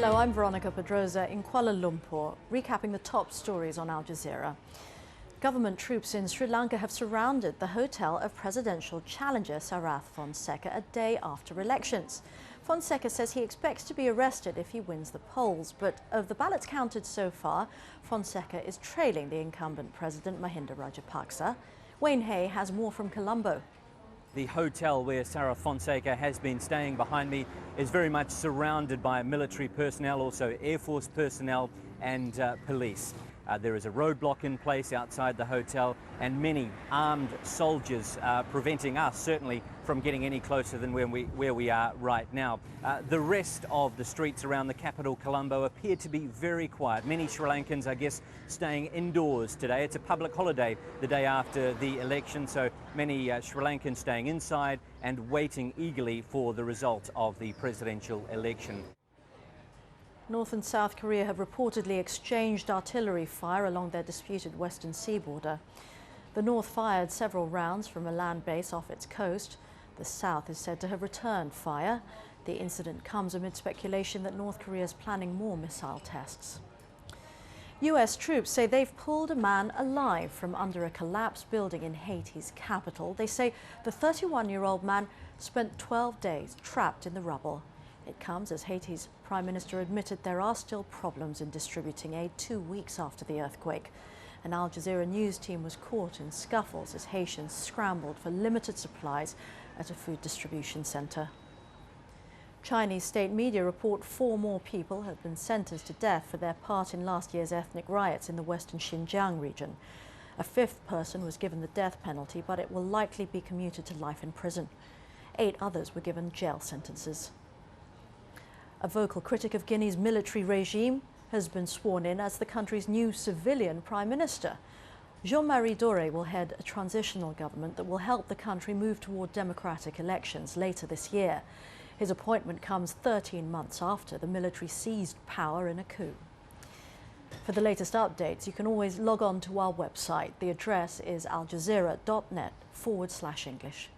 Hello, I'm Veronica Pedroza in Kuala Lumpur, recapping the top stories on Al Jazeera. Government troops in Sri Lanka have surrounded the hotel of presidential challenger Sarath Fonseca a day after elections. Fonseca says he expects to be arrested if he wins the polls, but of the ballots counted so far, Fonseca is trailing the incumbent president Mahinda Rajapaksa. Wayne Hay has more from Colombo. The hotel where Sarath Fonseca has been staying behind me is very much surrounded by military personnel, also Air Force personnel and police. There is a roadblock in place outside the hotel and many armed soldiers preventing us certainly from getting any closer than where we are right now. The rest of the streets around the capital Colombo appear to be very quiet. Many Sri Lankans, I guess, staying indoors today. It's a public holiday the day after the election, so many Sri Lankans staying inside and waiting eagerly for the result of the presidential election. North and South Korea have reportedly exchanged artillery fire along their disputed western sea border. The North fired several rounds from a land base off its coast. The South is said to have returned fire. The incident comes amid speculation that North Korea is planning more missile tests. US troops say they've pulled a man alive from under a collapsed building in Haiti's capital. They say the 31-year-old man spent 12 days trapped in the rubble. It comes as Haiti's Prime Minister admitted there are still problems in distributing aid 2 weeks after the earthquake. An Al Jazeera news team was caught in scuffles as Haitians scrambled for limited supplies at a food distribution center. Chinese state media report 4 more people have been sentenced to death for their part in last year's ethnic riots in the western XINJIANG region. A 5th person was given the death penalty, but it will likely be commuted to life in prison. 8 others were given jail sentences. A vocal critic of Guinea's military regime has been sworn in as the country's new civilian prime minister. Jean-Marie Doré will head a transitional government that will help the country move toward democratic elections later this year. His appointment comes 13 months after the military seized power in a coup. For the latest updates, you can always log on to our website. The address is aljazeera.net/English.